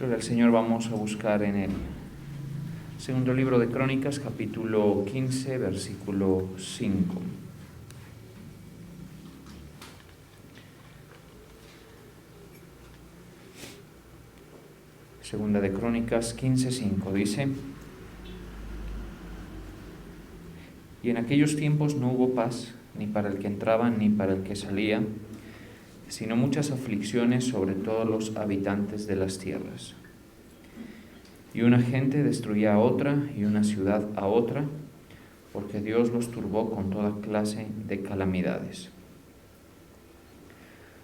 Gloria al Señor. Vamos a buscar en el segundo libro de Crónicas, capítulo 15, versículo 5. Segunda de Crónicas 15, 5 dice: Y en aquellos tiempos no hubo paz, ni para el que entraba ni para el que salía, sino muchas aflicciones sobre todos los habitantes de las tierras. Y una gente destruía a otra, y una ciudad a otra, porque Dios los turbó con toda clase de calamidades.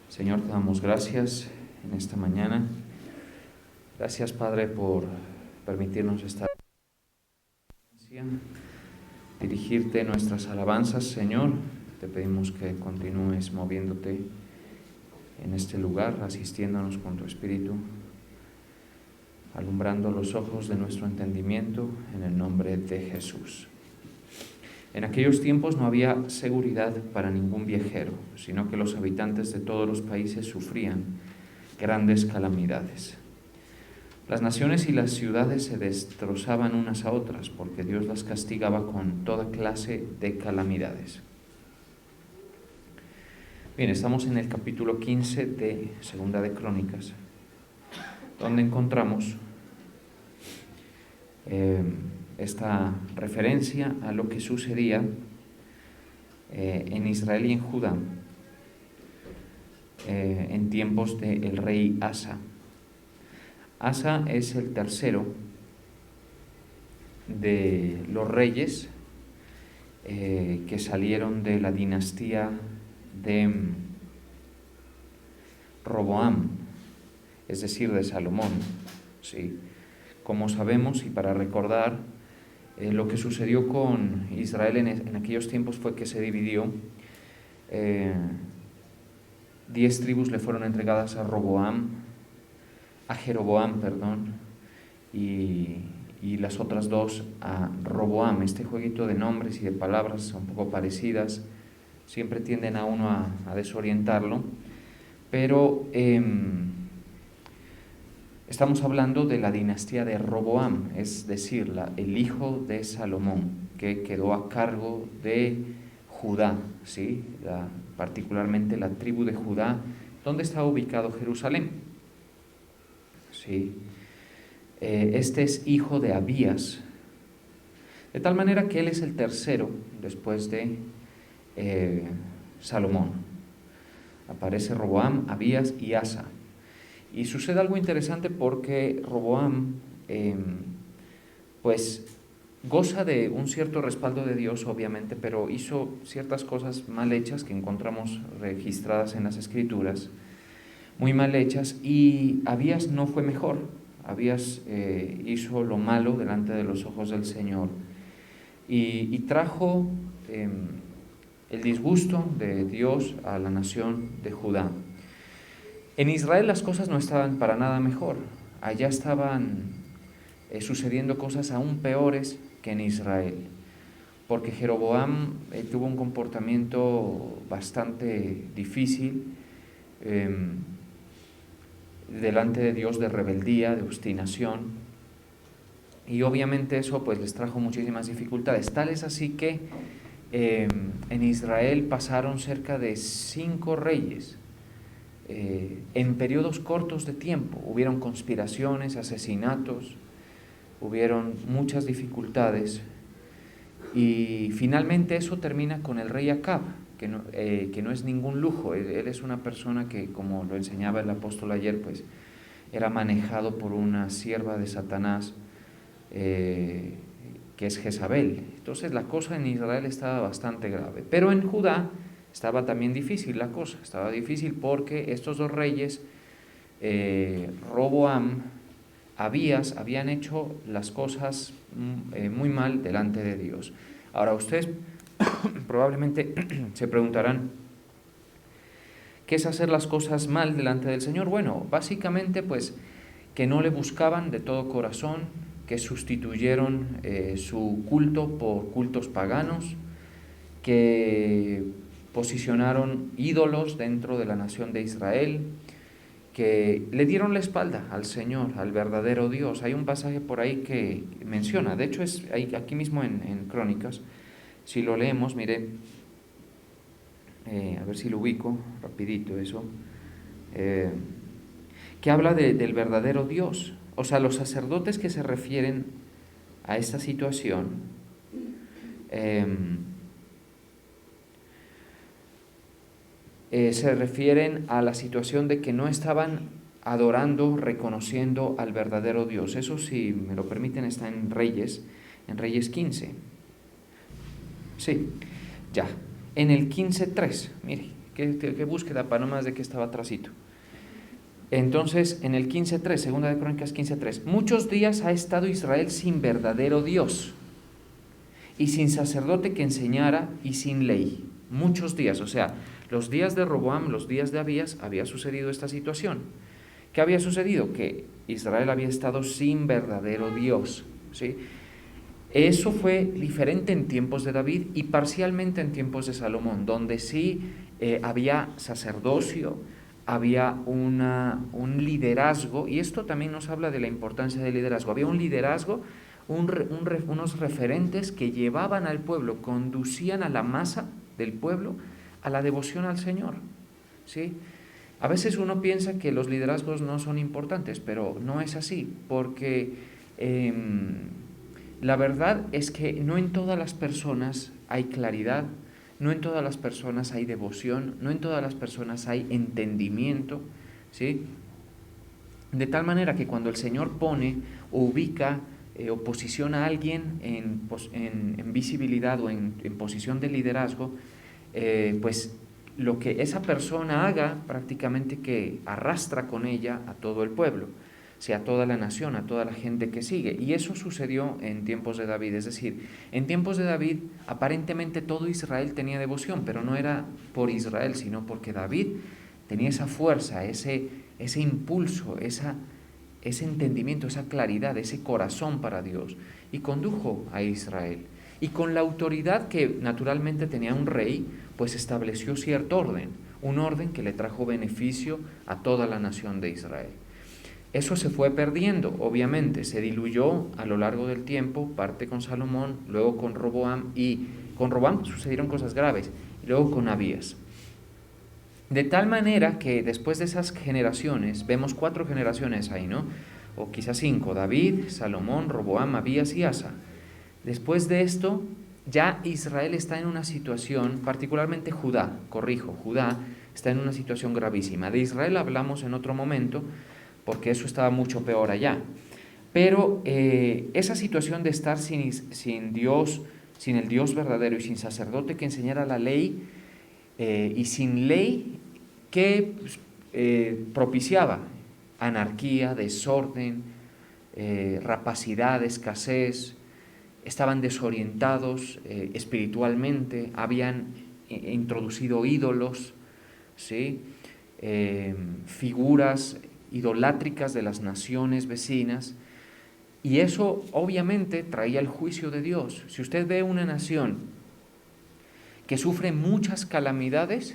Señor, te damos gracias en esta mañana. Gracias, Padre, por permitirnos estar en dirigirte nuestras alabanzas, Señor. Te pedimos que continúes moviéndote en este lugar, asistiéndonos con tu Espíritu, alumbrando los ojos de nuestro entendimiento en el nombre de Jesús. En aquellos tiempos no había seguridad para ningún viajero, sino que los habitantes de todos los países sufrían grandes calamidades. Las naciones y las ciudades se destrozaban unas a otras, porque Dios las castigaba con toda clase de calamidades. Bien, estamos en el capítulo 15 de Segunda de Crónicas, donde encontramos esta referencia a lo que sucedía en Israel y en Judá en tiempos del rey Asa. Asa es el tercero de los reyes que salieron de la dinastía de Roboam, es decir, de Salomón. Sí. Como sabemos, y para recordar, lo que sucedió con Israel en aquellos tiempos fue que se dividió. 10 tribus le fueron entregadas a Jeroboam, y las otras 2 a Roboam. Este jueguito de nombres y de palabras son un poco parecidas, siempre tienden a uno a desorientarlo, pero estamos hablando de la dinastía de Roboam, es decir, el hijo de Salomón, que quedó a cargo de Judá, ¿sí? Particularmente la tribu de Judá, donde está ubicado Jerusalén. ¿Sí? Este es hijo de Abías, de tal manera que él es el tercero después de Salomón. Aparece Roboam, Abías y Asa. Y sucede algo interesante porque Roboam pues goza de un cierto respaldo de Dios, obviamente, pero hizo ciertas cosas mal hechas que encontramos registradas en las Escrituras, muy mal hechas, y Abías no fue mejor. Abías hizo lo malo delante de los ojos del Señor y trajo el disgusto de Dios a la nación de Judá. En Israel las cosas no estaban para nada mejor. Allá estaban sucediendo cosas aún peores que en Israel, porque Jeroboam tuvo un comportamiento bastante difícil delante de Dios, de rebeldía, de obstinación, y obviamente eso pues les trajo muchísimas dificultades. Tal es así que en Israel pasaron cerca de 5 reyes en periodos cortos de tiempo. Hubieron conspiraciones, asesinatos, hubieron muchas dificultades, y finalmente eso termina con el rey Acab, que no es ningún lujo. Él es una persona que, como lo enseñaba el apóstol ayer, pues era manejado por una sierva de Satanás, que es Jezabel. Entonces la cosa en Israel estaba bastante grave, pero en Judá estaba también difícil la cosa. Estaba difícil porque estos 2 reyes, Roboam, Abías, habían hecho las cosas muy mal delante de Dios. Ahora ustedes probablemente se preguntarán, ¿qué es hacer las cosas mal delante del Señor? Bueno, básicamente pues que no le buscaban de todo corazón, que sustituyeron su culto por cultos paganos, que posicionaron ídolos dentro de la nación de Israel, que le dieron la espalda al Señor, al verdadero Dios. Hay un pasaje por ahí que menciona, de hecho es aquí mismo en Crónicas, si lo leemos, mire, a ver si lo ubico rapidito eso, que habla del verdadero Dios. O sea, los sacerdotes que se refieren a esta situación se refieren a la situación de que no estaban adorando, reconociendo al verdadero Dios. Eso, si me lo permiten, está en Reyes 15. Sí, ya. En el 15:3, mire, qué búsqueda para no más de que estaba atrasito. Entonces, en el 15:3, segunda de Crónicas 15:3, muchos días ha estado Israel sin verdadero Dios y sin sacerdote que enseñara y sin ley. Muchos días, o sea, los días de Roboam, los días de Abías, había sucedido esta situación. ¿Qué había sucedido? Que Israel había estado sin verdadero Dios, ¿sí? Eso fue diferente en tiempos de David y parcialmente en tiempos de Salomón, donde sí había sacerdocio, había un liderazgo, y esto también nos habla de la importancia del liderazgo. Había un liderazgo, unos referentes que llevaban al pueblo, conducían a la masa del pueblo a la devoción al Señor, ¿sí? A veces uno piensa que los liderazgos no son importantes, pero no es así, porque la verdad es que no en todas las personas hay claridad, no en todas las personas hay devoción, no en todas las personas hay entendimiento, ¿sí? De tal manera que cuando el Señor pone o ubica o posiciona a alguien en visibilidad o en posición de liderazgo, pues lo que esa persona haga prácticamente que arrastra con ella a todo el pueblo, o sea, a toda la nación, a toda la gente que sigue. Y eso sucedió en tiempos de David, es decir, en tiempos de David aparentemente todo Israel tenía devoción, pero no era por Israel, sino porque David tenía esa fuerza, ese impulso, ese entendimiento, esa claridad, ese corazón para Dios, y condujo a Israel. Y con la autoridad que naturalmente tenía un rey, pues estableció cierto orden, un orden que le trajo beneficio a toda la nación de Israel. Eso se fue perdiendo, obviamente, se diluyó a lo largo del tiempo, parte con Salomón, luego con Roboam, y con Roboam sucedieron cosas graves, y luego con Abías. De tal manera que después de esas generaciones, vemos 4 generaciones ahí, ¿no? O quizás 5, David, Salomón, Roboam, Abías y Asa. Después de esto, ya Israel está en una situación, particularmente Judá está en una situación gravísima. De Israel hablamos en otro momento, porque eso estaba mucho peor allá. Pero esa situación de estar sin Dios, sin el Dios verdadero y sin sacerdote que enseñara la ley, y sin ley que propiciaba anarquía, desorden, rapacidad, escasez, estaban desorientados espiritualmente, habían introducido ídolos, ¿sí? Figuras idolátricas de las naciones vecinas, y eso obviamente traía el juicio de Dios. Si usted ve una nación que sufre muchas calamidades,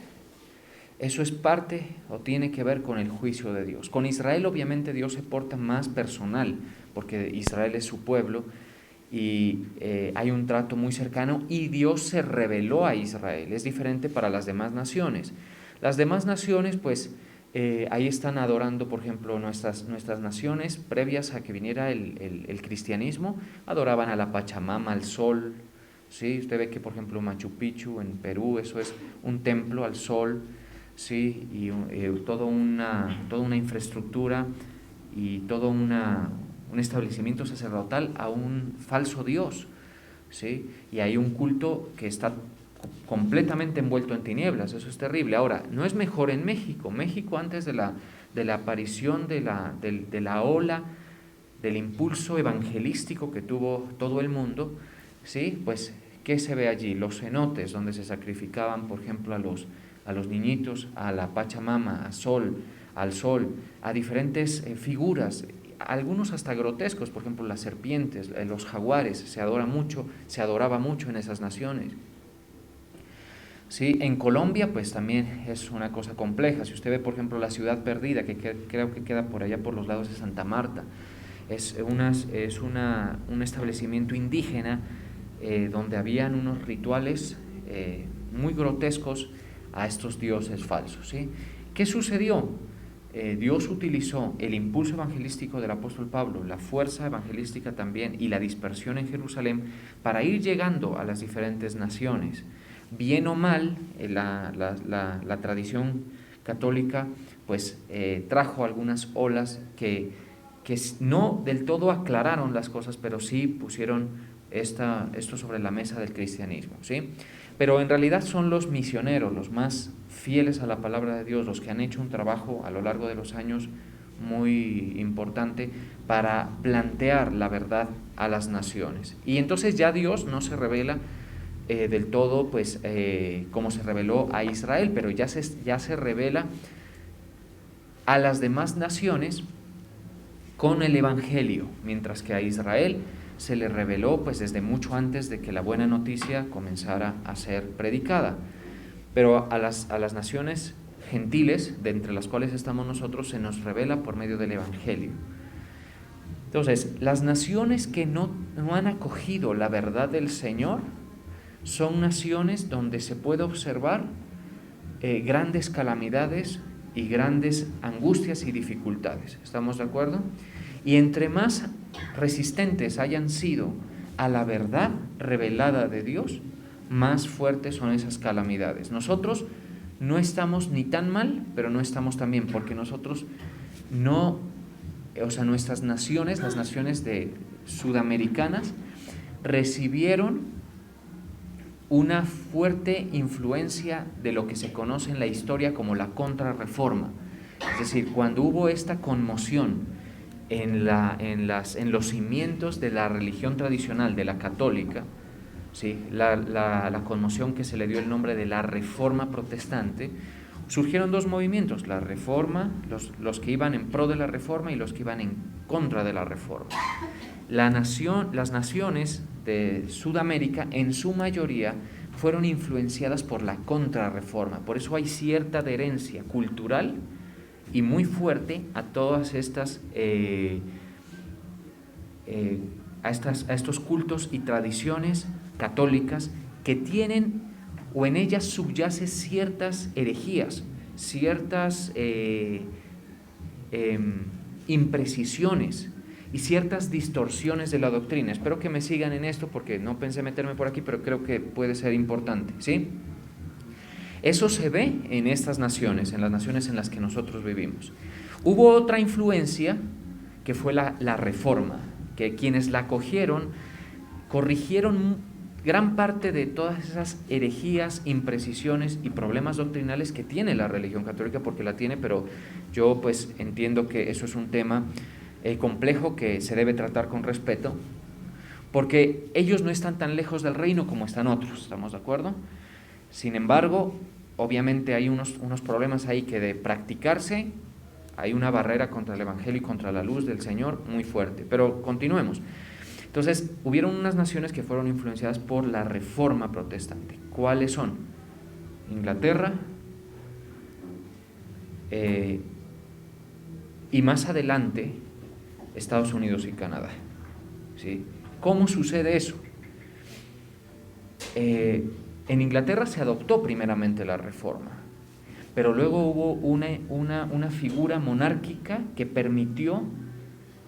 eso es parte o tiene que ver con el juicio de Dios. Con Israel obviamente Dios se porta más personal, porque Israel es su pueblo y hay un trato muy cercano, y Dios se reveló a Israel. Es diferente para las demás naciones. Las demás naciones, pues, ahí están adorando, por ejemplo, nuestras naciones previas a que viniera el cristianismo, adoraban a la Pachamama, al sol, ¿sí? Usted ve que, por ejemplo, Machu Picchu en Perú, eso es un templo al sol, ¿sí? Y toda una infraestructura y todo un establecimiento sacerdotal a un falso Dios, ¿sí? Y hay un culto que está completamente envuelto en tinieblas. Eso es terrible. Ahora, no es mejor en México. México, antes de la aparición de la ola, del impulso evangelístico que tuvo todo el mundo, ¿sí? Pues, ¿qué se ve allí? Los cenotes, donde se sacrificaban, por ejemplo, a los niñitos, a la Pachamama, al sol, a diferentes figuras, algunos hasta grotescos, por ejemplo, las serpientes, los jaguares, se adoraba mucho en esas naciones. ¿sí? En Colombia pues también es una cosa compleja. Si usted ve, por ejemplo, la Ciudad Perdida, que creo que queda por allá por los lados de Santa Marta, un establecimiento indígena donde habían unos rituales muy grotescos a estos dioses falsos, ¿sí? ¿Qué sucedió? Dios utilizó el impulso evangelístico del apóstol Pablo, la fuerza evangelística también y la dispersión en Jerusalén para ir llegando a las diferentes naciones. Bien o mal, la tradición católica pues trajo algunas olas que no del todo aclararon las cosas, pero sí pusieron esto sobre la mesa del cristianismo, ¿sí? Pero en realidad son los misioneros, los más fieles a la palabra de Dios, los que han hecho un trabajo a lo largo de los años muy importante para plantear la verdad a las naciones. Y entonces ya Dios no se revela del todo pues como se reveló a Israel, pero ya se revela a las demás naciones con el Evangelio, mientras que a Israel se le reveló pues desde mucho antes de que la buena noticia comenzara a ser predicada. Pero a las naciones gentiles, de entre las cuales estamos nosotros, se nos revela por medio del Evangelio. Entonces, las naciones que no han acogido la verdad del Señor son naciones donde se puede observar grandes calamidades y grandes angustias y dificultades. ¿Estamos de acuerdo? Y entre más resistentes hayan sido a la verdad revelada de Dios, más fuertes son esas calamidades. Nosotros no estamos ni tan mal, pero no estamos tan bien, porque nosotros no, nuestras naciones, las naciones sudamericanas, recibieron una fuerte influencia de lo que se conoce en la historia como la Contrarreforma. Es decir, cuando hubo esta conmoción en los cimientos de la religión tradicional, de la católica, ¿sí? La conmoción que se le dio el nombre de la Reforma Protestante, surgieron dos movimientos: la Reforma, los que iban en pro de la Reforma y los que iban en contra de la Reforma. Las naciones de Sudamérica, en su mayoría, fueron influenciadas por la Contrarreforma. Por eso hay cierta adherencia cultural y muy fuerte a todas estas a estos cultos y tradiciones católicas que tienen, o en ellas subyace ciertas herejías, ciertas imprecisiones y ciertas distorsiones de la doctrina. Espero que me sigan en esto porque no pensé meterme por aquí, pero creo que puede ser importante, ¿sí? Eso se ve en estas naciones, en las naciones en las que nosotros vivimos. Hubo otra influencia que fue la Reforma, que quienes la acogieron corrigieron gran parte de todas esas herejías, imprecisiones y problemas doctrinales que tiene la religión católica, porque la tiene, pero yo pues entiendo que eso es un tema complejo que se debe tratar con respeto, porque ellos no están tan lejos del reino como están otros, ¿estamos de acuerdo? Sin embargo, obviamente hay unos problemas ahí que de practicarse, hay una barrera contra el Evangelio y contra la luz del Señor muy fuerte. Pero continuemos. Entonces, hubieron unas naciones que fueron influenciadas por la Reforma Protestante. ¿Cuáles son? Inglaterra, y más adelante Estados Unidos y Canadá, ¿sí? ¿Cómo sucede eso? En Inglaterra se adoptó primeramente la Reforma, pero luego hubo una figura monárquica que permitió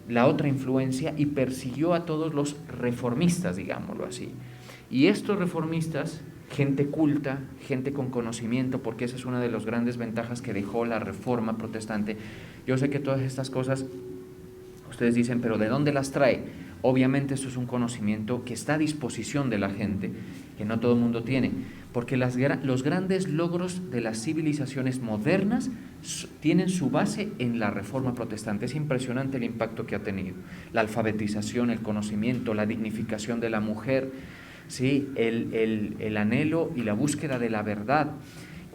la otra influencia y persiguió a todos los reformistas, digámoslo así. Y estos reformistas, gente culta, gente con conocimiento, porque esa es una de las grandes ventajas que dejó la Reforma Protestante. Yo sé que todas estas cosas, ustedes dicen, pero ¿de dónde las trae? Obviamente esto es un conocimiento que está a disposición de la gente, que no todo el mundo tiene, porque los grandes logros de las civilizaciones modernas tienen su base en la Reforma Protestante. Es impresionante el impacto que ha tenido. La alfabetización, el conocimiento, la dignificación de la mujer, ¿sí? el anhelo y la búsqueda de la verdad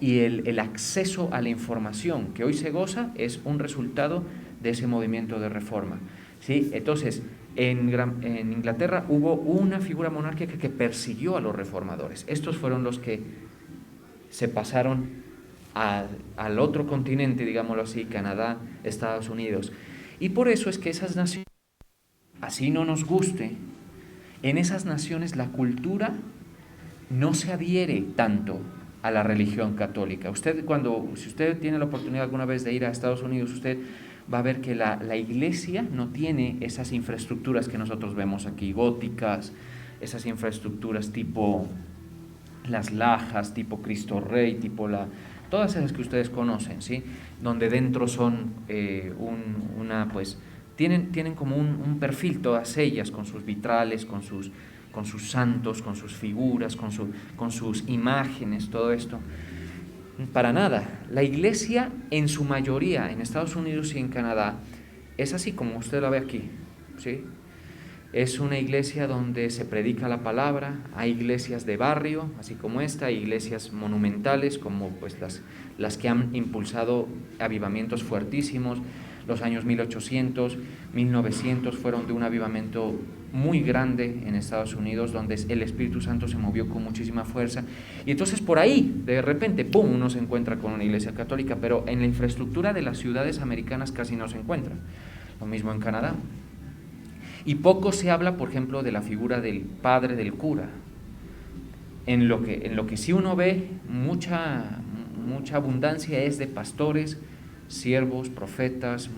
y el acceso a la información que hoy se goza es un resultado de ese movimiento de reforma, ¿sí? Entonces, en Inglaterra hubo una figura monárquica que persiguió a los reformadores. Estos fueron los que se pasaron al otro continente, digámoslo así, Canadá, Estados Unidos. Y por eso es que esas naciones, así no nos guste, en esas naciones la cultura no se adhiere tanto a la religión católica. Si usted tiene la oportunidad alguna vez de ir a Estados Unidos, usted va a ver que la iglesia no tiene esas infraestructuras que nosotros vemos aquí, góticas, esas infraestructuras tipo las lajas, tipo Cristo Rey, todas esas que ustedes conocen, ¿sí? Donde dentro son tienen como un perfil todas ellas, con sus vitrales, con sus santos, con sus figuras, con sus imágenes, todo esto. Para nada. La iglesia en su mayoría en Estados Unidos y en Canadá es así como usted la ve aquí, ¿sí? Es una iglesia donde se predica la palabra. Hay iglesias de barrio, así como esta, hay iglesias monumentales como pues las que han impulsado avivamientos fuertísimos. Los años 1800, 1900 fueron de un avivamiento muy grande en Estados Unidos, donde el Espíritu Santo se movió con muchísima fuerza. Y entonces por ahí, de repente, ¡pum!, uno se encuentra con una iglesia católica, pero en la infraestructura de las ciudades americanas casi no se encuentra. Lo mismo en Canadá. Y poco se habla, por ejemplo, de la figura del padre del cura. En lo que sí uno ve mucha abundancia es de pastores, siervos, profetas,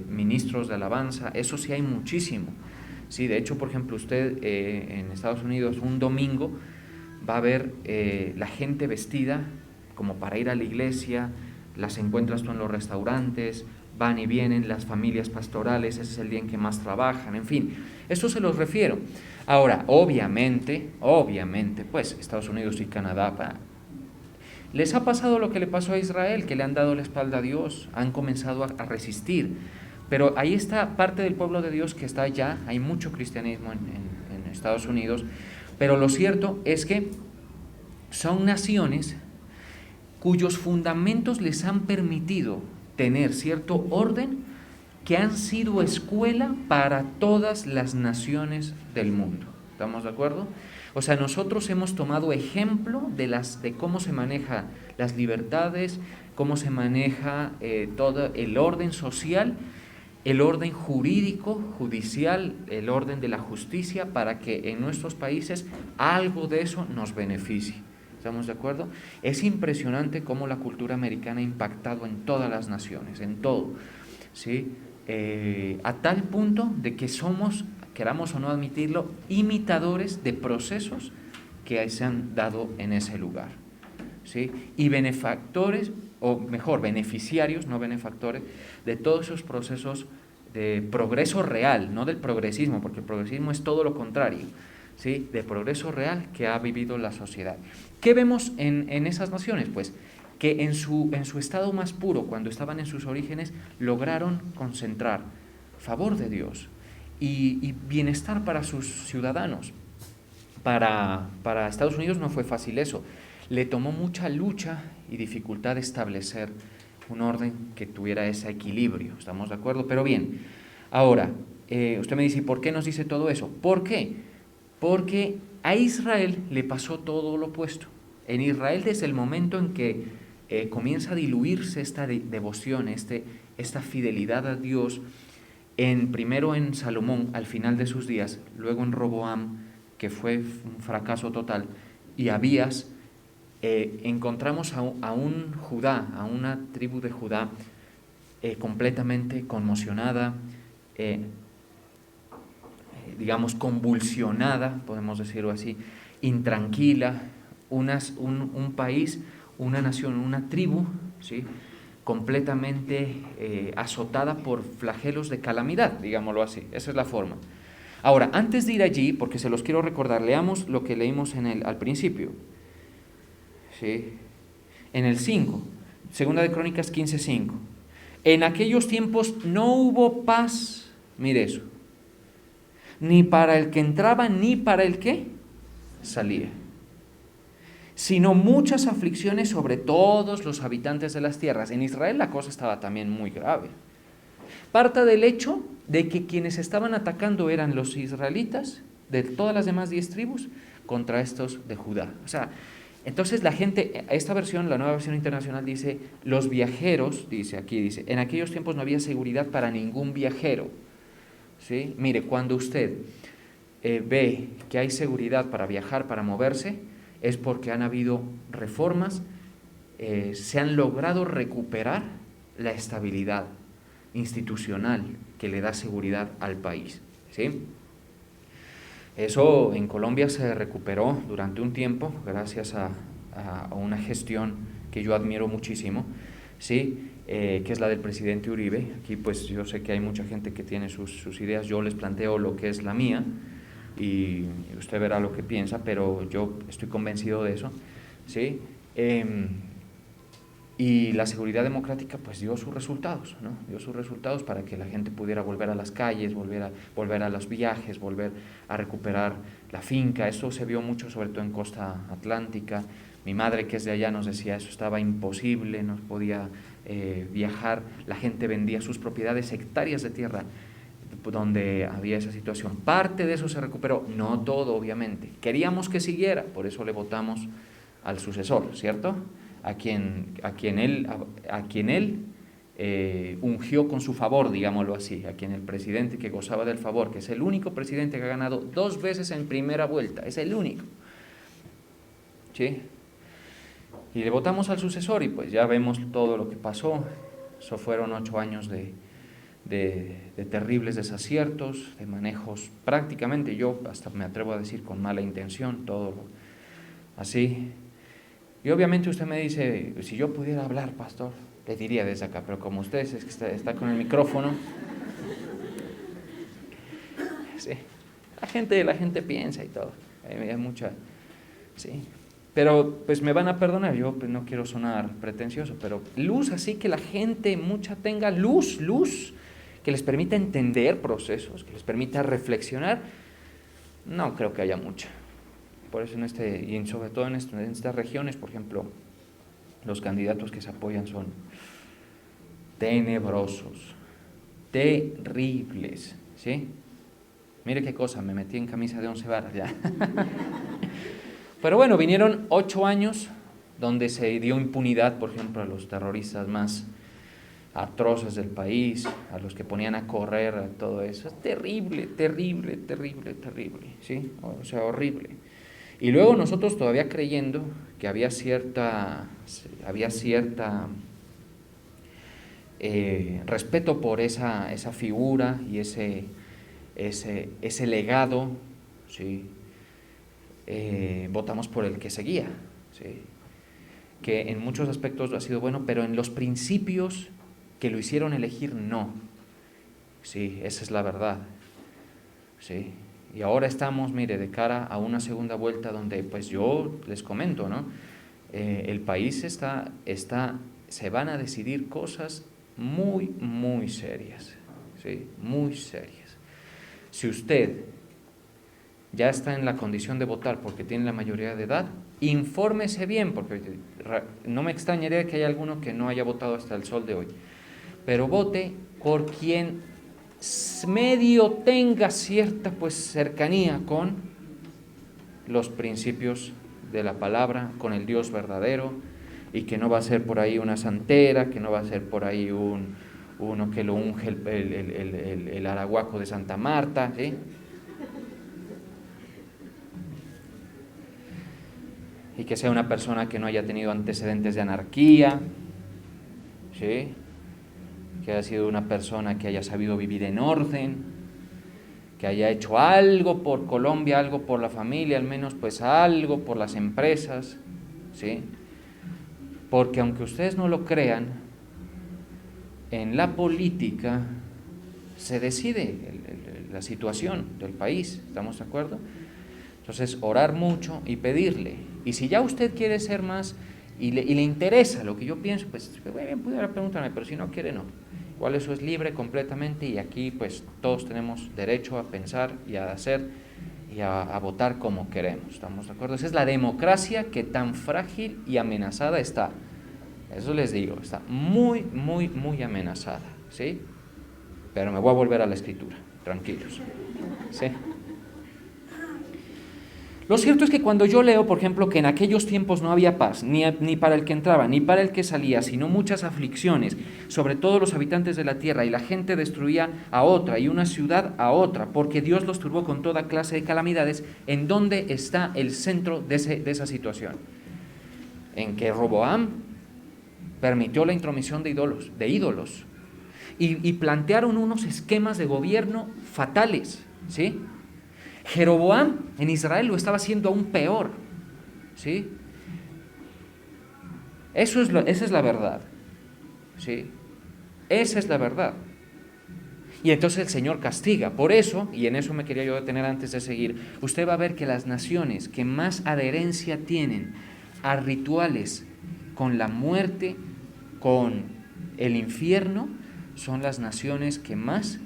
ministros de alabanza. Eso sí hay muchísimo. Sí, de hecho, por ejemplo, usted en Estados Unidos un domingo va a ver la gente vestida como para ir a la iglesia, las encuentras tú en los restaurantes, van y vienen las familias pastorales, ese es el día en que más trabajan, en fin, eso se los refiero. Ahora, obviamente, pues Estados Unidos y Canadá, les ha pasado lo que le pasó a Israel, que le han dado la espalda a Dios, han comenzado a resistir, pero ahí está parte del pueblo de Dios que está allá, hay mucho cristianismo en Estados Unidos, pero lo cierto es que son naciones cuyos fundamentos les han permitido tener cierto orden, que han sido escuela para todas las naciones del mundo. ¿Estamos de acuerdo? O sea, nosotros hemos tomado ejemplo de cómo se maneja las libertades, cómo se maneja todo el orden social, el orden jurídico, judicial, el orden de la justicia, para que en nuestros países algo de eso nos beneficie. ¿Estamos de acuerdo? Es impresionante cómo la cultura americana ha impactado en todas las naciones, en todo, ¿sí? A tal punto de que somos, queramos o no admitirlo, imitadores de procesos que se han dado en ese lugar, ¿sí? Y benefactores, o mejor, beneficiarios, no benefactores, de todos esos procesos de progreso real, no del progresismo, porque el progresismo es todo lo contrario, ¿sí? De progreso real que ha vivido la sociedad. ¿Qué vemos en esas naciones? Pues que en su estado más puro, cuando estaban en sus orígenes, lograron concentrar favor de Dios y bienestar para sus ciudadanos. Para Estados Unidos no fue fácil eso. Le tomó mucha lucha y dificultad establecer un orden que tuviera ese equilibrio. ¿Estamos de acuerdo? Pero bien, ahora, usted me dice, ¿y por qué nos dice todo eso? ¿Por qué? Porque a Israel le pasó todo lo opuesto. En Israel, desde el momento en que comienza a diluirse esta devoción, esta fidelidad a Dios, primero en Salomón, al final de sus días, luego en Roboam, que fue un fracaso total, y Abías, encontramos a un Judá, a una tribu de Judá completamente conmocionada, digamos convulsionada, podemos decirlo así, intranquila, un país, una nación, una tribu, ¿sí?, completamente azotada por flagelos de calamidad, digámoslo así, esa es la forma. Ahora, antes de ir allí, porque se los quiero recordar, leamos lo que leímos al principio, ¿sí?, en el 5, Segunda de Crónicas 15:5. En aquellos tiempos no hubo paz, mire eso, ni para el que entraba, ni para el que salía, sino muchas aflicciones sobre todos los habitantes de las tierras. En Israel la cosa estaba también muy grave. Parte del hecho de que quienes estaban atacando eran los israelitas, de todas las demás 10 tribus, contra estos de Judá. O sea, Entonces la gente, esta versión, la nueva versión internacional dice, los viajeros, dice, en aquellos tiempos no había seguridad para ningún viajero. ¿Sí? Mire, cuando usted ve que hay seguridad para viajar, para moverse, es porque han habido reformas, se han logrado recuperar la estabilidad institucional que le da seguridad al país. ¿Sí? Eso en Colombia se recuperó durante un tiempo gracias a una gestión que yo admiro muchísimo, ¿sí? Que es la del presidente Uribe. Aquí pues yo sé que hay mucha gente que tiene sus ideas, yo les planteo lo que es la mía y usted verá lo que piensa, pero yo estoy convencido de eso, ¿sí? Y la seguridad democrática pues dio sus resultados, ¿no? Dio sus resultados para que la gente pudiera volver a las calles, volver a los viajes, volver a recuperar la finca. Esto se vio mucho sobre todo en costa atlántica. Mi madre, que es de allá, nos decía eso estaba imposible, no podía viajar. La gente vendía sus propiedades, hectáreas de tierra donde había esa situación. Parte de eso se recuperó, no todo obviamente. Queríamos que siguiera, por eso le votamos al sucesor, ¿cierto? A quien él ungió con su favor, digámoslo así, a quien el presidente que gozaba del favor, que es el único presidente que ha ganado 2 veces en primera vuelta, es el único, ¿sí? Y le votamos al sucesor y pues ya vemos todo lo que pasó. Eso fueron 8 años de terribles desaciertos, de manejos prácticamente, yo hasta me atrevo a decir con mala intención, todo así. Y obviamente usted me dice, si yo pudiera hablar, pastor, le diría desde acá, pero como usted es que está con el micrófono, sí, la gente piensa y todo, hay mucha, sí, pero pues me van a perdonar, yo pues no quiero sonar pretencioso, pero luz, así que la gente mucha tenga luz, que les permita entender procesos, que les permita reflexionar, no creo que haya mucha. Por eso y sobre todo en estas regiones, por ejemplo, los candidatos que se apoyan son tenebrosos, terribles, ¿sí? Mire qué cosa, me metí en camisa de 11 varas ya. Pero bueno, vinieron 8 años donde se dio impunidad, por ejemplo, a los terroristas más atroces del país, a los que ponían a correr, a todo eso. Es terrible, ¿sí? O sea, horrible. Y luego nosotros todavía creyendo que había cierta respeto por esa figura y ese legado, ¿sí? Votamos por el que seguía, ¿sí? Que en muchos aspectos ha sido bueno, pero en los principios que lo hicieron elegir, no. Sí, esa es la verdad, ¿sí? Y ahora estamos, mire, de cara a una segunda vuelta donde, pues yo les comento, ¿no? El país se van a decidir cosas muy serias, ¿sí? Muy serias. Si usted ya está en la condición de votar porque tiene la mayoría de edad, infórmese bien, porque no me extrañaría que haya alguno que no haya votado hasta el sol de hoy, pero vote por quien medio tenga cierta pues cercanía con los principios de la palabra, con el Dios verdadero, y que no va a ser por ahí una santera, que no va a ser por ahí uno que lo unge el arahuaco de Santa Marta, ¿sí? Y que sea una persona que no haya tenido antecedentes de anarquía, ¿sí? Que haya sido una persona que haya sabido vivir en orden, que haya hecho algo por Colombia, algo por la familia, al menos pues algo por las empresas, ¿sí? Porque aunque ustedes no lo crean, en la política se decide la situación del país, ¿estamos de acuerdo? Entonces, orar mucho y pedirle. Y si ya usted quiere ser más y le interesa lo que yo pienso, pues bien, pudiera preguntarme, pero si no quiere, no. Igual eso es libre completamente y aquí pues todos tenemos derecho a pensar y a hacer y a votar como queremos, ¿estamos de acuerdo? Esa es la democracia que tan frágil y amenazada está. Eso les digo, está muy amenazada, ¿sí? Pero me voy a volver a la escritura, tranquilos, ¿sí? Lo cierto es que cuando yo leo, por ejemplo, que en aquellos tiempos no había paz, ni para el que entraba, ni para el que salía, sino muchas aflicciones sobre todos los habitantes de la tierra, y la gente destruía a otra y una ciudad a otra, porque Dios los turbó con toda clase de calamidades, ¿en dónde está el centro de esa situación? En que Roboam permitió la intromisión de ídolos y plantearon unos esquemas de gobierno fatales, ¿sí? Jeroboam en Israel lo estaba haciendo aún peor, ¿sí? Esa es la verdad, ¿sí? Esa es la verdad. Y entonces el Señor castiga. Por eso, y en eso me quería yo detener antes de seguir, usted va a ver que las naciones que más adherencia tienen a rituales con la muerte, con el infierno, son las naciones que más,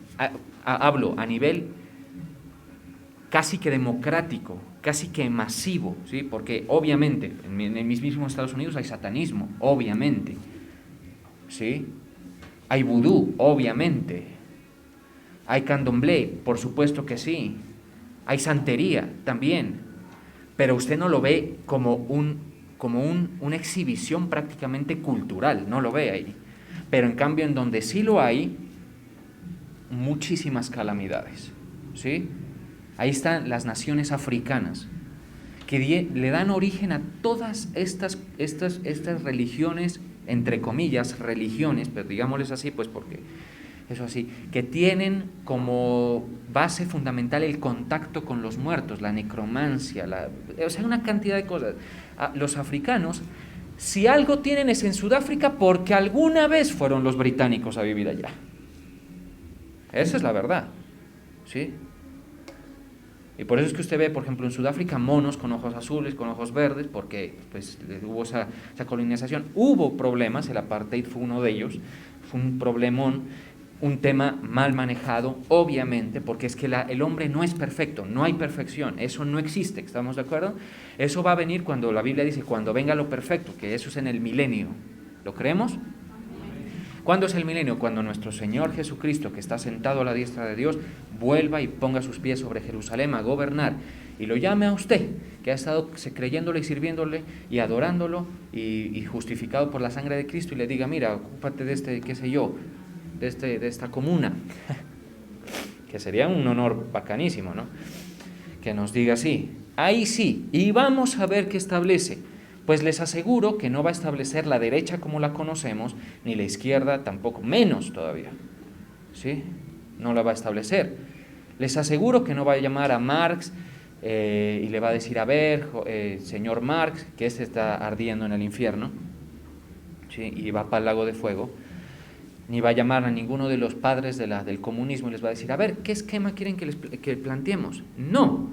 hablo a nivel casi que democrático, casi que masivo, ¿sí? Porque obviamente en el mismísimo Estados Unidos hay satanismo, obviamente, ¿sí? Hay vudú, obviamente, hay candomblé, por supuesto que sí, hay santería también, pero usted no lo ve como una exhibición prácticamente cultural, no lo ve ahí. Pero en cambio en donde sí lo hay, muchísimas calamidades, ¿sí? Ahí están las naciones africanas, que le dan origen a todas estas religiones, entre comillas, religiones, pero digámosles así, pues porque eso así, que tienen como base fundamental el contacto con los muertos, la necromancia, o sea, una cantidad de cosas. Los africanos, si algo tienen es en Sudáfrica, porque alguna vez fueron los británicos a vivir allá. Esa es la verdad, ¿sí? Y por eso es que usted ve, por ejemplo, en Sudáfrica monos con ojos azules, con ojos verdes, porque pues, hubo esa colonización. Hubo problemas, el apartheid fue uno de ellos, fue un problemón, un tema mal manejado, obviamente, porque es que el hombre no es perfecto, no hay perfección, eso no existe, ¿estamos de acuerdo? Eso va a venir cuando la Biblia dice, cuando venga lo perfecto, que eso es en el milenio. ¿Lo creemos? ¿Cuándo es el milenio? Cuando nuestro Señor Jesucristo, que está sentado a la diestra de Dios, vuelva y ponga sus pies sobre Jerusalén a gobernar, y lo llame a usted, que ha estado creyéndole y sirviéndole y adorándolo y justificado por la sangre de Cristo, y le diga, mira, ocúpate de qué sé yo, de esta comuna, que sería un honor bacanísimo, ¿no? Que nos diga así, ahí sí, y vamos a ver qué establece. Pues les aseguro que no va a establecer la derecha como la conocemos, ni la izquierda tampoco, menos todavía, ¿sí? No la va a establecer. Les aseguro que no va a llamar a Marx y le va a decir, a ver, señor Marx, que está ardiendo en el infierno, ¿sí? Y va para el lago de fuego, ni va a llamar a ninguno de los padres del comunismo y les va a decir, a ver, ¿qué esquema quieren que planteemos? No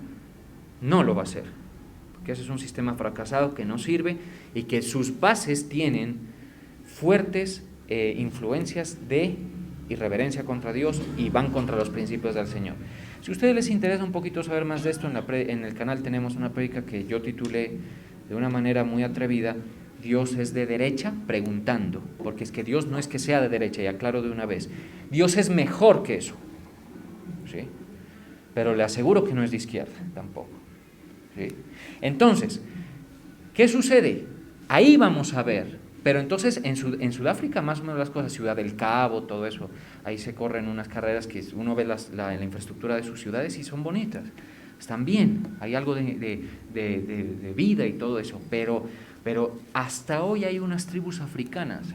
lo va a hacer. Que ese es un sistema fracasado que no sirve y que sus bases tienen fuertes influencias de irreverencia contra Dios y van contra los principios del Señor. Si a ustedes les interesa un poquito saber más de esto, en el canal tenemos una prédica que yo titulé de una manera muy atrevida, Dios es de derecha, preguntando, porque es que Dios no es que sea de derecha, y aclaro de una vez, Dios es mejor que eso, ¿sí? Pero le aseguro que no es de izquierda tampoco, ¿sí? Entonces, ¿qué sucede? Ahí vamos a ver, pero entonces en Sudáfrica más o menos las cosas, Ciudad del Cabo, todo eso, ahí se corren unas carreras que uno ve la infraestructura de sus ciudades y son bonitas, están bien, hay algo de vida y todo eso, pero hasta hoy hay unas tribus africanas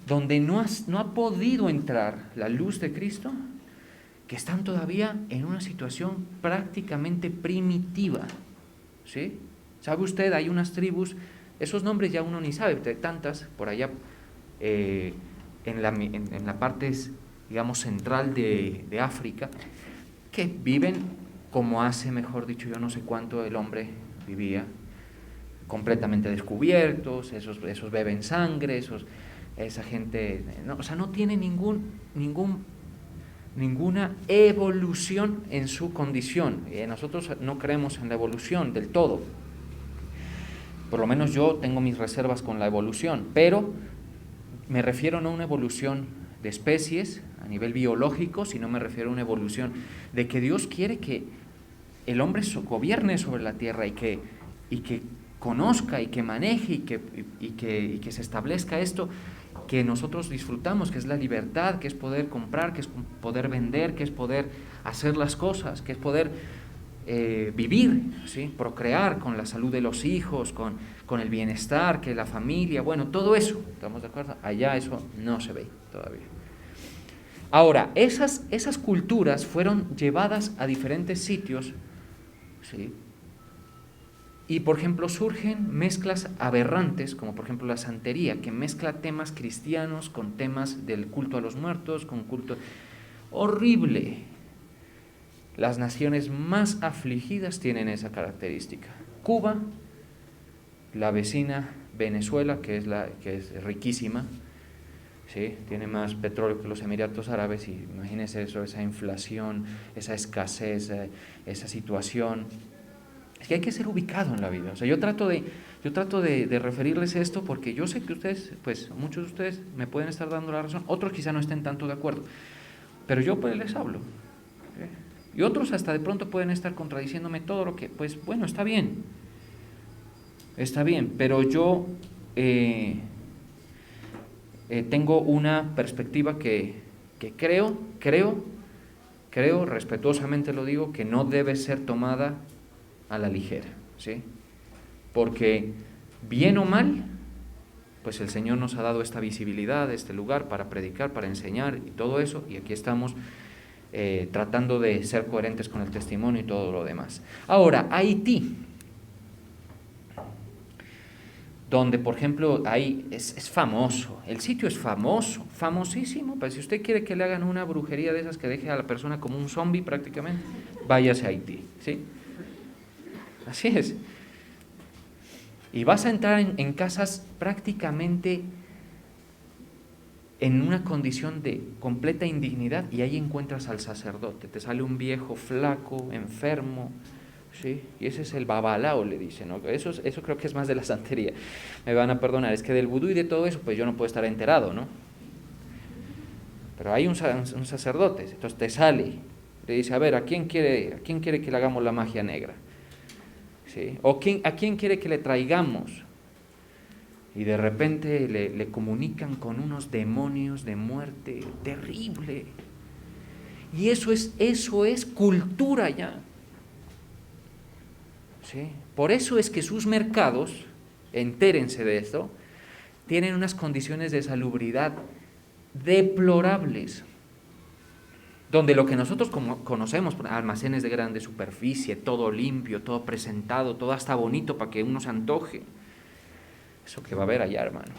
donde no ha podido entrar la luz de Cristo, que están todavía en una situación prácticamente primitiva, ¿sí? ¿Sabe usted? Hay unas tribus, esos nombres ya uno ni sabe, tantas por allá en la parte, digamos, central de África, que viven como hace, mejor dicho, yo no sé cuánto el hombre vivía, completamente descubiertos, esos beben sangre, esa gente, no, o sea, no tiene ninguna evolución en su condición. Nosotros no creemos en la evolución del todo. Por lo menos yo tengo mis reservas con la evolución, pero me refiero no a una evolución de especies a nivel biológico, sino me refiero a una evolución de que Dios quiere que el hombre gobierne sobre la tierra y que conozca y que maneje y que se establezca esto que nosotros disfrutamos, que es la libertad, que es poder comprar, que es poder vender, que es poder hacer las cosas, que es poder vivir, ¿sí? Procrear con la salud de los hijos, con el bienestar, que la familia, bueno, todo eso, ¿estamos de acuerdo? Allá eso no se ve todavía. Ahora, esas culturas fueron llevadas a diferentes sitios, ¿sí? Y, por ejemplo, surgen mezclas aberrantes, como por ejemplo la santería, que mezcla temas cristianos con temas del culto a los muertos, con culto horrible. Las naciones más afligidas tienen esa característica. Cuba, la vecina Venezuela, que es riquísima, ¿sí? Tiene más petróleo que los Emiratos Árabes, y imagínense eso, esa inflación, esa escasez, esa situación. Es que hay que ser ubicado en la vida. O sea, yo trato de referirles esto porque yo sé que ustedes, pues muchos de ustedes me pueden estar dando la razón, otros quizá no estén tanto de acuerdo, pero yo pues les hablo, ¿sí? Y otros hasta de pronto pueden estar contradiciéndome todo lo que, pues bueno, está bien, pero yo tengo una perspectiva que creo, respetuosamente lo digo, que no debe ser tomada a la ligera, ¿sí? Porque bien o mal, pues el Señor nos ha dado esta visibilidad, este lugar para predicar, para enseñar y todo eso, y aquí estamos tratando de ser coherentes con el testimonio y todo lo demás. Ahora, Haití, donde por ejemplo ahí es famoso, el sitio es famoso, famosísimo, pues si usted quiere que le hagan una brujería de esas que deje a la persona como un zombie prácticamente, váyase a Haití, ¿sí? Así es. Y vas a entrar en casas prácticamente en una condición de completa indignidad, y ahí encuentras al sacerdote. Te sale un viejo flaco, enfermo, ¿sí? Y ese es el babalao, le dicen, ¿no? Eso creo que es más de la santería. Me van a perdonar, es que del vudú y de todo eso, pues yo no puedo estar enterado, ¿no? Pero hay un sacerdote, entonces te sale, le dice, a ver, ¿a quién quiere que le hagamos la magia negra? ¿Sí? ¿O a quién quiere que le traigamos? Y de repente le comunican con unos demonios de muerte terrible. Y eso es cultura ya. ¿Sí? Por eso es que sus mercados, entérense de esto, tienen unas condiciones de salubridad deplorables, donde lo que nosotros conocemos, almacenes de grande superficie, todo limpio, todo presentado, todo hasta bonito para que uno se antoje. Eso que va a haber allá, hermano.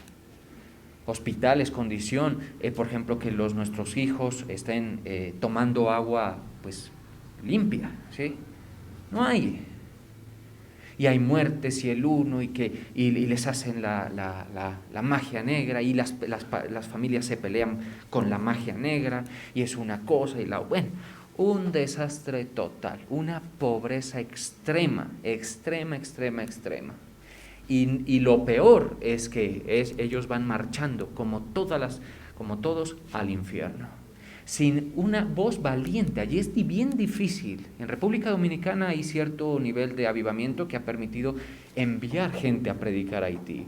Hospitales, condición, por ejemplo, que nuestros hijos estén tomando agua pues limpia, ¿sí? No hay. Y hay muertes y el uno y les hacen la magia negra, y las familias se pelean con la magia negra, y es una cosa y bueno, un desastre total, una pobreza extrema. Y lo peor es que ellos van marchando como todos al infierno, sin una voz valiente. Allí es bien difícil. En República Dominicana hay cierto nivel de avivamiento que ha permitido enviar gente a predicar a Haití.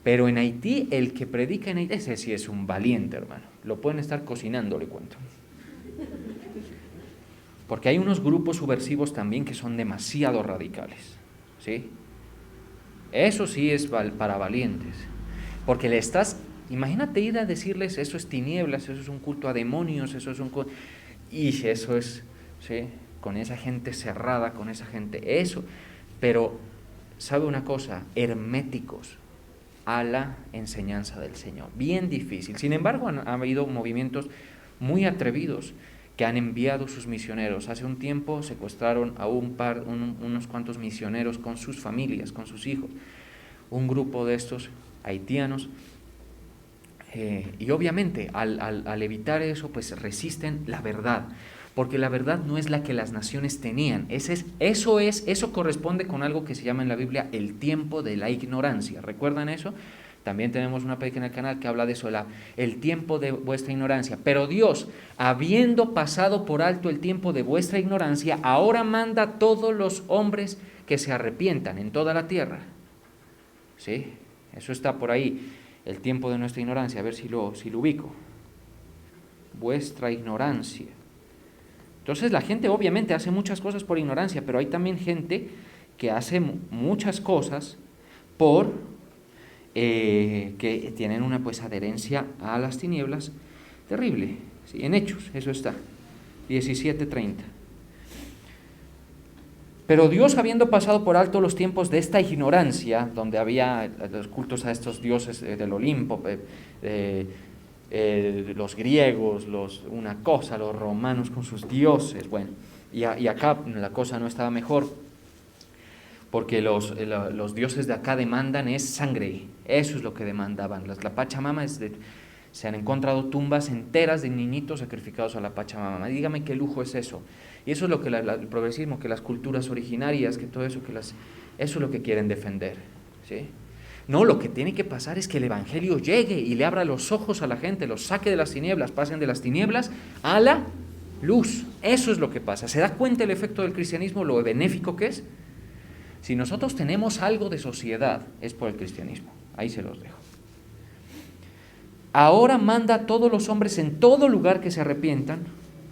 Pero en Haití, el que predica en Haití, ese sí es un valiente, hermano. Lo pueden estar cocinando, le cuento. Porque hay unos grupos subversivos también que son demasiado radicales, ¿sí? Eso sí es para valientes. Porque imagínate ir a decirles, eso es tinieblas, eso es un culto a demonios, eso es y eso es, ¿sí? Con esa gente cerrada, con esa gente, eso. Pero, ¿sabe una cosa? Herméticos a la enseñanza del Señor. Bien difícil. Sin embargo, ha habido movimientos muy atrevidos que han enviado sus misioneros. Hace un tiempo secuestraron a unos cuantos misioneros con sus familias, con sus hijos. Un grupo de estos haitianos. Y obviamente al evitar eso, pues resisten la verdad, porque la verdad no es la que las naciones tenían. Eso corresponde con algo que se llama en la Biblia el tiempo de la ignorancia. ¿Recuerdan eso? También tenemos una prédica en el canal que habla de eso, el tiempo de vuestra ignorancia. Pero Dios, habiendo pasado por alto el tiempo de vuestra ignorancia, ahora manda a todos los hombres que se arrepientan en toda la tierra. ¿Sí? Eso está por ahí, el tiempo de nuestra ignorancia, a ver si lo ubico. Vuestra ignorancia. Entonces la gente obviamente hace muchas cosas por ignorancia, pero hay también gente que hace muchas cosas por que tienen una pues adherencia a las tinieblas terrible. ¿Sí? En Hechos, eso está, 17:30. Pero Dios, habiendo pasado por alto los tiempos de esta ignorancia, donde había los cultos a estos dioses del Olimpo, los griegos, los romanos con sus dioses, bueno, y acá la cosa no estaba mejor, porque los dioses de acá demandan es sangre, eso es lo que demandaban. La Pachamama se han encontrado tumbas enteras de niñitos sacrificados a la Pachamama. Dígame qué lujo es eso. Y eso es lo que el progresismo, que las culturas originarias, que todo eso, eso es lo que quieren defender, ¿sí? No, lo que tiene que pasar es que el Evangelio llegue y le abra los ojos a la gente, los saque de las tinieblas, pasen de las tinieblas a la luz. Eso es lo que pasa. ¿Se da cuenta el efecto del cristianismo, lo benéfico que es? Si nosotros tenemos algo de sociedad, es por el cristianismo. Ahí se los dejo. Ahora manda a todos los hombres en todo lugar que se arrepientan,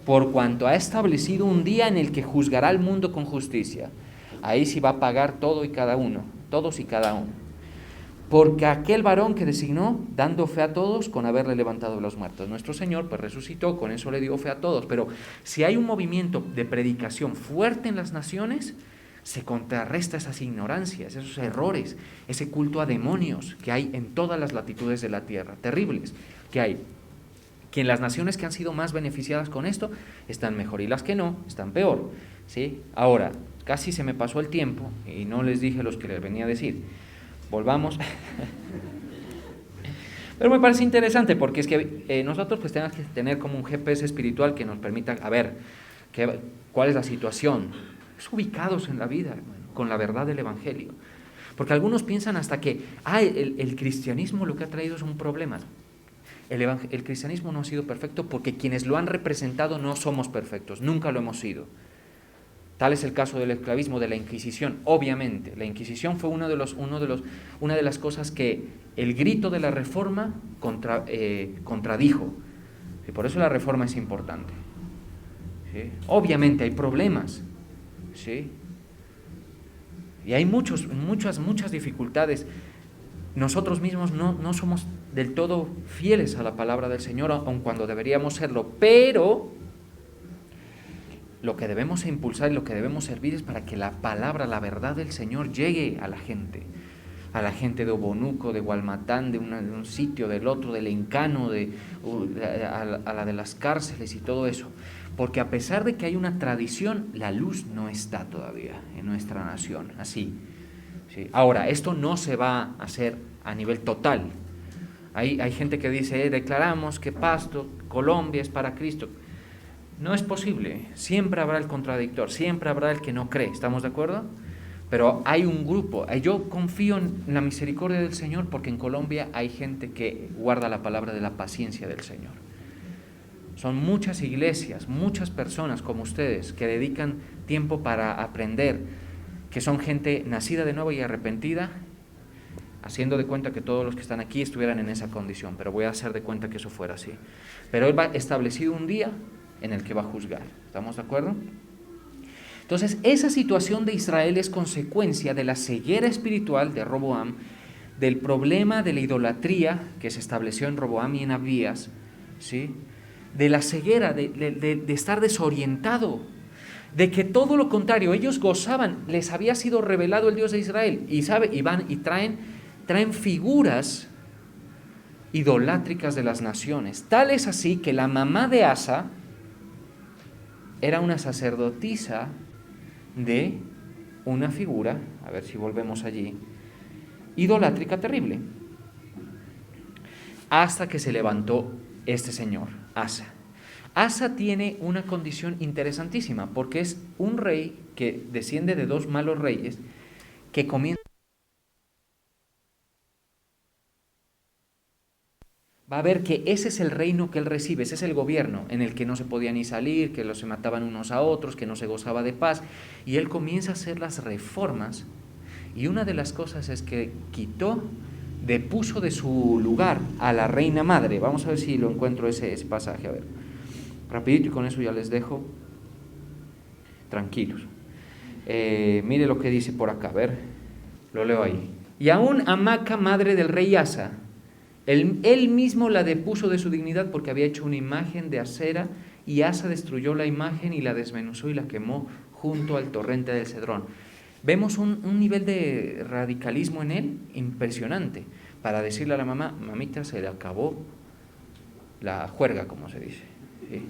por cuanto ha establecido un día en el que juzgará al mundo con justicia. Ahí sí va a pagar todo y cada uno, todos y cada uno. Porque aquel varón que designó, dando fe a todos con haberle levantado de los muertos. Nuestro Señor pues resucitó, con eso le dio fe a todos. Pero si hay un movimiento de predicación fuerte en las naciones, se contrarresta esas ignorancias, esos errores, ese culto a demonios que hay en todas las latitudes de la tierra, terribles que hay. Que en las naciones que han sido más beneficiadas con esto están mejor y las que no están peor, ¿sí? Ahora, casi se me pasó el tiempo y no les dije los que les venía a decir. Volvamos. Pero me parece interesante porque es que nosotros pues tenemos que tener como un GPS espiritual que nos permita a ver cuál es la situación. Es ubicados en la vida, hermano, con la verdad del Evangelio. Porque algunos piensan hasta que el cristianismo lo que ha traído es un problema. El cristianismo no ha sido perfecto porque quienes lo han representado no somos perfectos, nunca lo hemos sido. Tal es el caso del esclavismo, de la Inquisición. Obviamente, la Inquisición fue una de las cosas que el grito de la Reforma contradijo. Y por eso la Reforma es importante. ¿Sí? Obviamente hay problemas, ¿sí? Y hay muchas dificultades. Nosotros mismos no somos del todo fieles a la palabra del Señor, aun cuando deberíamos serlo, pero lo que debemos impulsar y lo que debemos servir es para que la palabra, la verdad del Señor llegue a la gente de Obonuco, de Gualmatán, de un sitio, del otro, del Encano, a la de las cárceles y todo eso. Porque a pesar de que hay una tradición, la luz no está todavía en nuestra nación, así. ¿Sí? Ahora, esto no se va a hacer a nivel total. Hay gente que dice, declaramos que Pasto, Colombia es para Cristo. No es posible, siempre habrá el contradictor, siempre habrá el que no cree, ¿estamos de acuerdo? Pero hay un grupo, yo confío en la misericordia del Señor porque en Colombia hay gente que guarda la palabra de la paciencia del Señor. Son muchas iglesias, muchas personas como ustedes que dedican tiempo para aprender, que son gente nacida de nuevo y arrepentida, haciendo de cuenta que todos los que están aquí estuvieran en esa condición, pero voy a hacer de cuenta que eso fuera así. Pero Él va establecido un día en el que va a juzgar, ¿estamos de acuerdo? Entonces, esa situación de Israel es consecuencia de la ceguera espiritual de Roboam, del problema de la idolatría que se estableció en Roboam y en Abías, ¿sí? De la ceguera, de estar desorientado, de que todo lo contrario, ellos gozaban, les había sido revelado el Dios de Israel, y van y traen figuras idolátricas de las naciones. Tal es así que la mamá de Asa era una sacerdotisa de una figura, a ver si volvemos allí, idolátrica terrible, hasta que se levantó este señor, Asa. Asa tiene una condición interesantísima, porque es un rey que desciende de dos malos reyes, que comienza va a ver que ese es el reino que él recibe, ese es el gobierno en el que no se podía ni salir, que se mataban unos a otros, que no se gozaba de paz. Y él comienza a hacer las reformas, y una de las cosas es que puso de su lugar a la reina madre. Vamos a ver si lo encuentro ese pasaje, a ver, rapidito, y con eso ya les dejo tranquilos. Mire lo que dice por acá, a ver, lo leo ahí. Y aún a Maca, madre del rey Asa, él mismo la depuso de su dignidad porque había hecho una imagen de acera, y Asa destruyó la imagen y la desmenuzó y la quemó junto al torrente del Cedrón. Vemos un nivel de radicalismo en él impresionante, para decirle a la mamá: mamita, se le acabó la juerga, como se dice, ¿sí?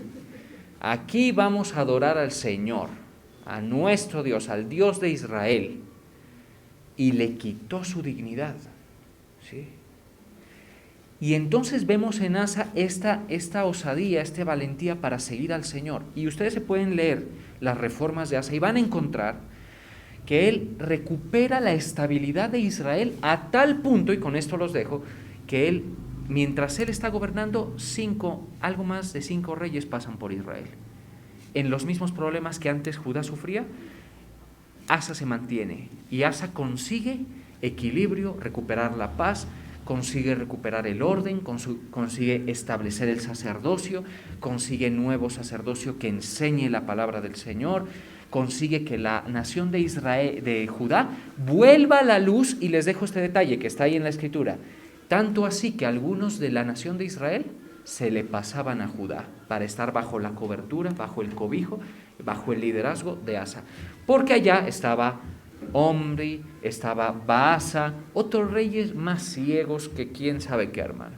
Aquí vamos a adorar al Señor, a nuestro Dios, al Dios de Israel, y le quitó su dignidad, ¿sí? Y entonces vemos en Asa esta osadía, esta valentía para seguir al Señor. Y ustedes se pueden leer las reformas de Asa y van a encontrar que él recupera la estabilidad de Israel a tal punto, y con esto los dejo, que mientras él está gobernando, algo más de 5 reyes pasan por Israel. En los mismos problemas que antes Judá sufría, Asa se mantiene, y Asa consigue equilibrio, recuperar la paz, consigue recuperar el orden, consigue establecer el sacerdocio, consigue nuevo sacerdocio que enseñe la palabra del Señor, consigue que la nación de Israel, de Judá, vuelva a la luz. Y les dejo este detalle que está ahí en la Escritura, tanto así que algunos de la nación de Israel se le pasaban a Judá para estar bajo la cobertura, bajo el cobijo, bajo el liderazgo de Asa, porque allá estaba Omri, estaba Baasa, otros reyes más ciegos que quién sabe qué, hermano,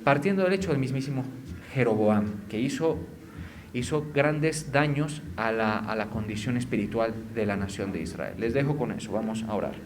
partiendo del hecho del mismísimo Jeroboam, que hizo grandes daños a la condición espiritual de la nación de Israel. Les dejo con eso, vamos a orar.